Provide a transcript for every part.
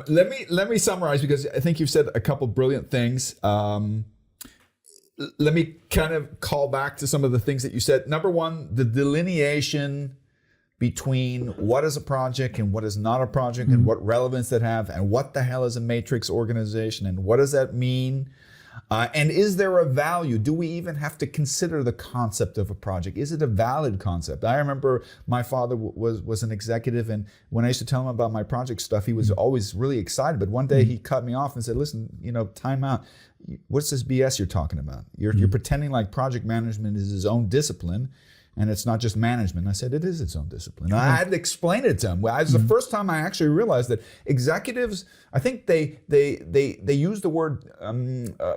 Let me summarize, because I think you've said a couple brilliant things. Let me kind of call back to some of the things that you said. Number one, the delineation between what is a project and what is not a project, and what relevance that have, and what the hell is a matrix organization, and what does that mean? And is there a value? Do we even have to consider the concept of a project? Is it a valid concept? I remember my father was an executive, and when I used to tell him about my project stuff, he was always really excited. But one day he cut me off and said, listen, time out. What's this BS you're talking about? You're pretending like project management is his own discipline, and it's not just management. I said, it is its own discipline. I had to explain it to him. Well, it was the first time I actually realized that executives, I think they use the word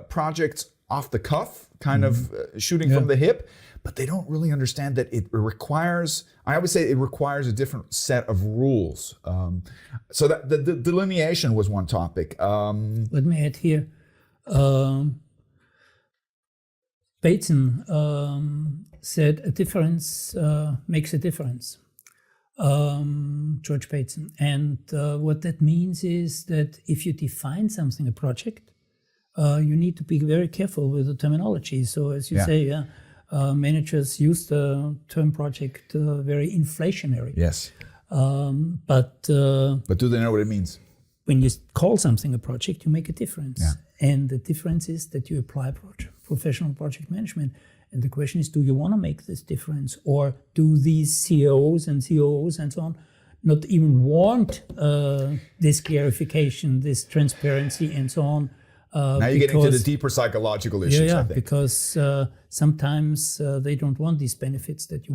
projects off the cuff, kind of shooting from the hip, but they don't really understand that it requires, I always say it requires a different set of rules. So that the delineation was one topic. Let me add here. Bateson said a difference makes a difference. George Bateson. And what that means is that if you define something a project, you need to be very careful with the terminology. So as you say, managers use the term project very inflationary. Yes. But do they know what it means? When you call something a project, you make a difference. Yeah. And the difference is that you apply professional project management. And the question is, do you want to make this difference? Or do these CEOs and COOs and so on not even want this clarification, this transparency and so on? Now you're getting to the deeper psychological issues, I think. Because sometimes they don't want these benefits that you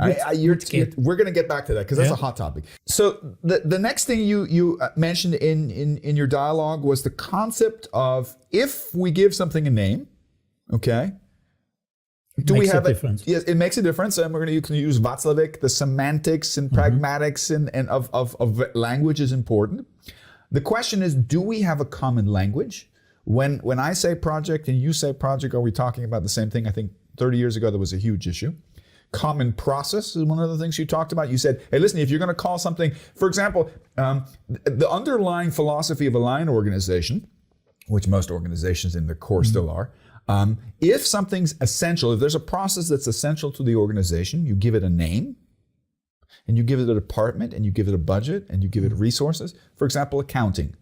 would get. We're going to get back to that, because that's a hot topic. So the next thing you mentioned in your dialogue was the concept of, if we give something a name, okay, do we have a difference? Yes, it makes a difference, and you can use Václavic. The semantics and pragmatics and of language is important. The question is, do we have a common language? When I say project and you say project, are we talking about the same thing? I think 30 years ago, there was a huge issue. Common process is one of the things you talked about. You said, hey, listen, if you're going to call something, for example, the underlying philosophy of a line organization, which most organizations in their core still are, if something's essential, if there's a process that's essential to the organization, you give it a name, and you give it a department, and you give it a budget, and you give it resources. For example, accounting.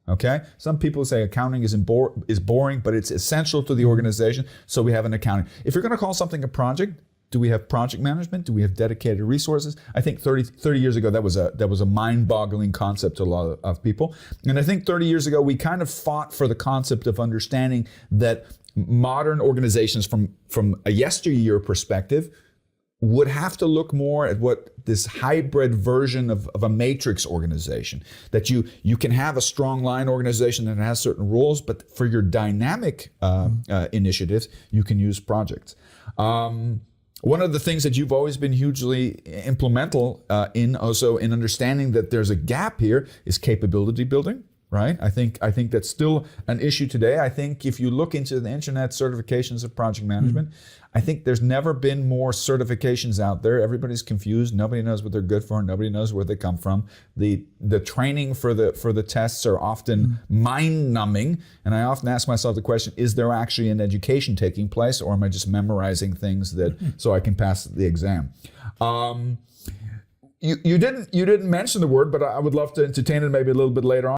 Okay, some people say accounting is boring, but it's essential to the organization, so we have an accounting. If you're going to call something a project, do we have project management? Do we have dedicated resources? I think 30 years ago, that was a mind-boggling concept to a lot of people. And I think 30 years ago, we kind of fought for the concept of understanding that modern organizations from a yesteryear perspective would have to look more at what this hybrid version of a matrix organization, that you can have a strong line organization that has certain rules, but for your dynamic initiatives, you can use projects. One of the things that you've always been hugely implemental in understanding that there's a gap here is capability building. Right? I think that's still an issue today. I think if you look into the internet certifications of project management, I think there's never been more certifications out there. Everybody's confused. Nobody knows what they're good for. Nobody knows where they come from. The training for the tests are often mind-numbing. And I often ask myself the question, is there actually an education taking place, or am I just memorizing things so I can pass the exam? You didn't mention the word, but I would love to entertain it maybe a little bit later on.